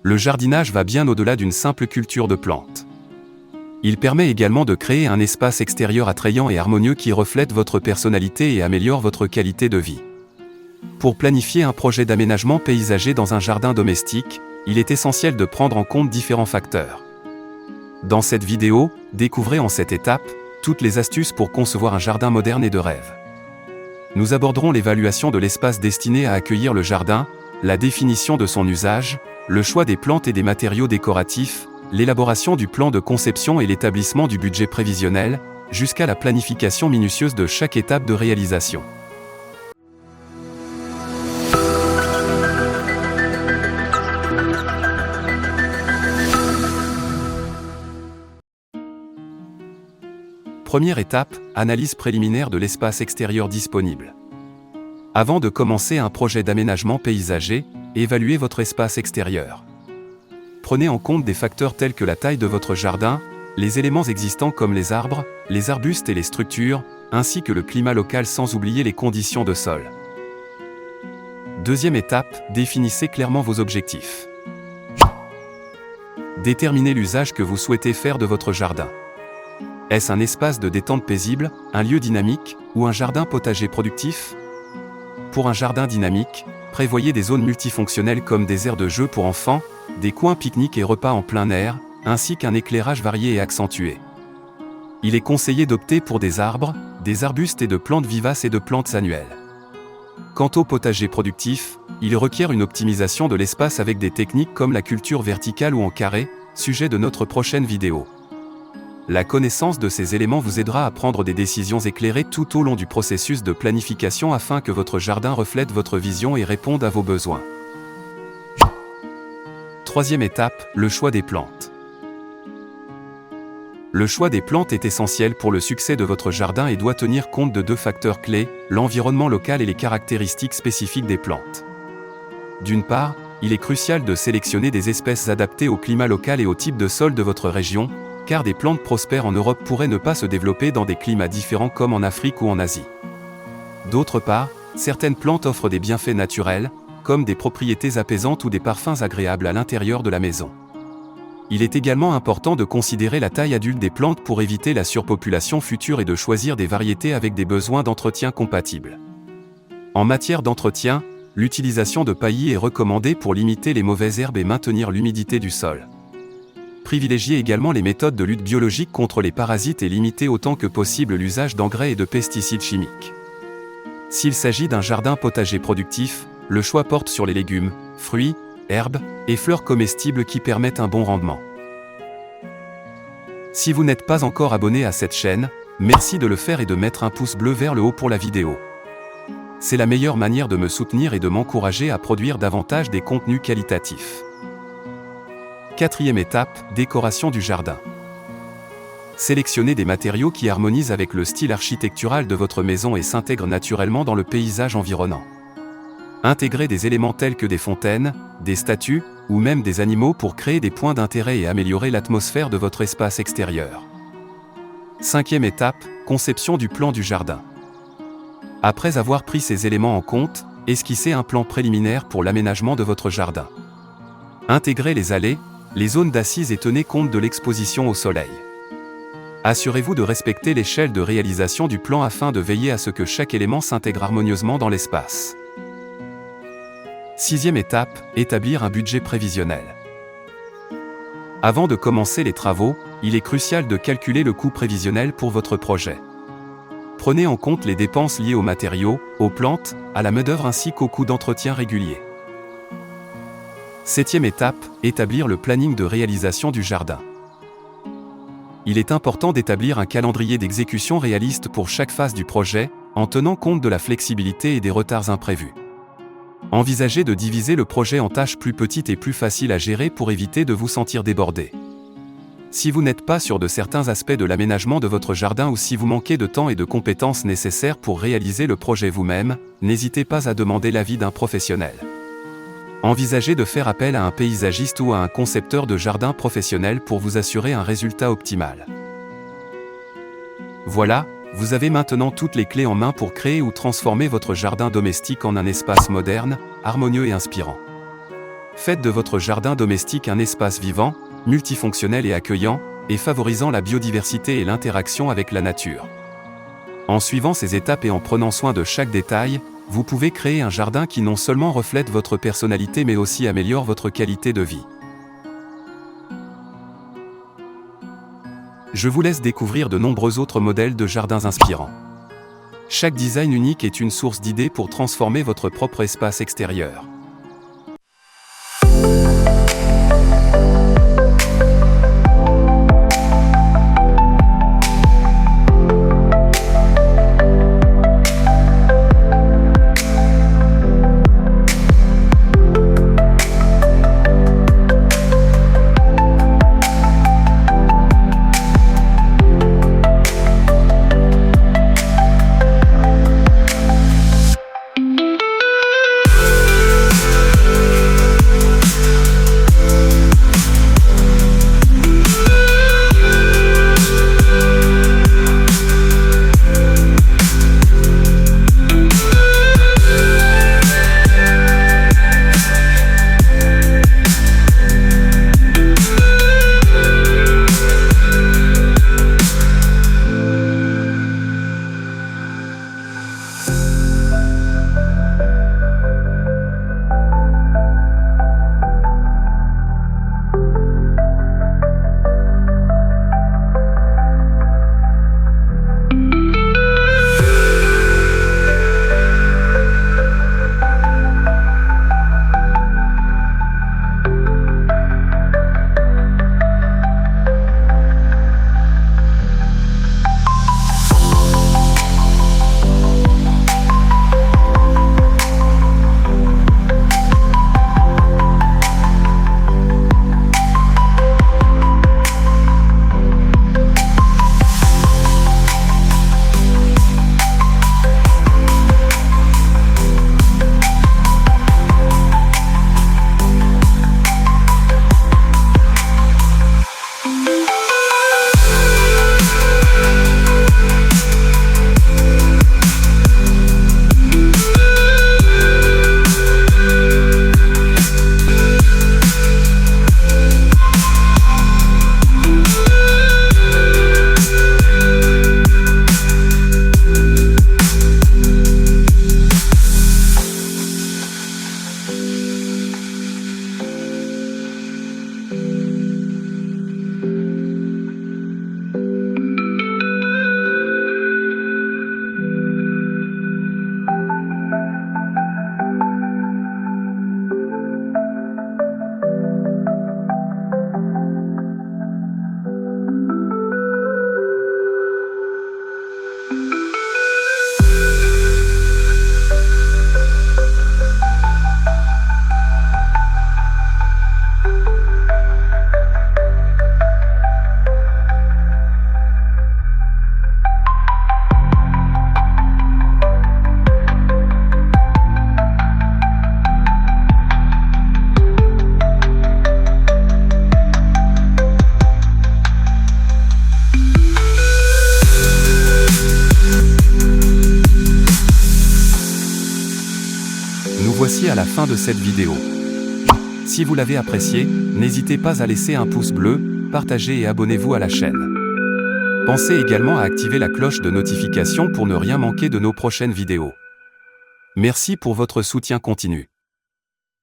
le jardinage va bien au-delà d'une simple culture de plantes. Il permet également de créer un espace extérieur attrayant et harmonieux qui reflète votre personnalité et améliore votre qualité de vie. Pour planifier un projet d'aménagement paysager dans un jardin domestique, il est essentiel de prendre en compte différents facteurs. Dans cette vidéo, découvrez en cette étape toutes les astuces pour concevoir un jardin moderne et de rêve. Nous aborderons l'évaluation de l'espace destiné à accueillir le jardin, la définition de son usage, le choix des plantes et des matériaux décoratifs, l'élaboration du plan de conception et l'établissement du budget prévisionnel, jusqu'à la planification minutieuse de chaque étape de réalisation. Première étape, analyse préliminaire de l'espace extérieur disponible. Avant de commencer un projet d'aménagement paysager, évaluez votre espace extérieur. Prenez en compte des facteurs tels que la taille de votre jardin, les éléments existants comme les arbres, les arbustes et les structures, ainsi que le climat local sans oublier les conditions de sol. Deuxième étape, définissez clairement vos objectifs. Déterminez l'usage que vous souhaitez faire de votre jardin. Est-ce un espace de détente paisible, un lieu dynamique, ou un jardin potager productif? Pour un jardin dynamique, prévoyez des zones multifonctionnelles comme des aires de jeu pour enfants, des coins pique-nique et repas en plein air, ainsi qu'un éclairage varié et accentué. Il est conseillé d'opter pour des arbres, des arbustes et de plantes vivaces et de plantes annuelles. Quant au potager productif, il requiert une optimisation de l'espace avec des techniques comme la culture verticale ou en carré, sujet de notre prochaine vidéo. La connaissance de ces éléments vous aidera à prendre des décisions éclairées tout au long du processus de planification afin que votre jardin reflète votre vision et réponde à vos besoins. Troisième étape, le choix des plantes. Le choix des plantes est essentiel pour le succès de votre jardin et doit tenir compte de deux facteurs clés, l'environnement local et les caractéristiques spécifiques des plantes. D'une part, il est crucial de sélectionner des espèces adaptées au climat local et au type de sol de votre région, car des plantes prospères en Europe pourraient ne pas se développer dans des climats différents comme en Afrique ou en Asie. D'autre part, certaines plantes offrent des bienfaits naturels, comme des propriétés apaisantes ou des parfums agréables à l'intérieur de la maison. Il est également important de considérer la taille adulte des plantes pour éviter la surpopulation future et de choisir des variétés avec des besoins d'entretien compatibles. En matière d'entretien, l'utilisation de paillis est recommandée pour limiter les mauvaises herbes et maintenir l'humidité du sol. Privilégiez également les méthodes de lutte biologique contre les parasites et limitez autant que possible l'usage d'engrais et de pesticides chimiques. S'il s'agit d'un jardin potager productif, le choix porte sur les légumes, fruits, herbes et fleurs comestibles qui permettent un bon rendement. Si vous n'êtes pas encore abonné à cette chaîne, merci de le faire et de mettre un pouce bleu vers le haut pour la vidéo. C'est la meilleure manière de me soutenir et de m'encourager à produire davantage des contenus qualitatifs. Quatrième étape, décoration du jardin. Sélectionnez des matériaux qui harmonisent avec le style architectural de votre maison et s'intègrent naturellement dans le paysage environnant. Intégrez des éléments tels que des fontaines, des statues, ou même des animaux pour créer des points d'intérêt et améliorer l'atmosphère de votre espace extérieur. Cinquième étape, conception du plan du jardin. Après avoir pris ces éléments en compte, esquissez un plan préliminaire pour l'aménagement de votre jardin. Intégrez les allées, les zones d'assises et tenez compte de l'exposition au soleil. Assurez-vous de respecter l'échelle de réalisation du plan afin de veiller à ce que chaque élément s'intègre harmonieusement dans l'espace. Sixième étape, établir un budget prévisionnel. Avant de commencer les travaux, il est crucial de calculer le coût prévisionnel pour votre projet. Prenez en compte les dépenses liées aux matériaux, aux plantes, à la main-d'œuvre ainsi qu'aux coûts d'entretien réguliers. Septième étape, établir le planning de réalisation du jardin. Il est important d'établir un calendrier d'exécution réaliste pour chaque phase du projet, en tenant compte de la flexibilité et des retards imprévus. Envisagez de diviser le projet en tâches plus petites et plus faciles à gérer pour éviter de vous sentir débordé. Si vous n'êtes pas sûr de certains aspects de l'aménagement de votre jardin ou si vous manquez de temps et de compétences nécessaires pour réaliser le projet vous-même, n'hésitez pas à demander l'avis d'un professionnel. Envisagez de faire appel à un paysagiste ou à un concepteur de jardin professionnel pour vous assurer un résultat optimal. Voilà, vous avez maintenant toutes les clés en main pour créer ou transformer votre jardin domestique en un espace moderne, harmonieux et inspirant. Faites de votre jardin domestique un espace vivant, multifonctionnel et accueillant, et favorisant la biodiversité et l'interaction avec la nature. En suivant ces étapes et en prenant soin de chaque détail, vous pouvez créer un jardin qui non seulement reflète votre personnalité mais aussi améliore votre qualité de vie. Je vous laisse découvrir de nombreux autres modèles de jardins inspirants. Chaque design unique est une source d'idées pour transformer votre propre espace extérieur. Nous voici à la fin de cette vidéo. Si vous l'avez appréciée, n'hésitez pas à laisser un pouce bleu, partager et abonnez-vous à la chaîne. Pensez également à activer la cloche de notification pour ne rien manquer de nos prochaines vidéos. Merci pour votre soutien continu.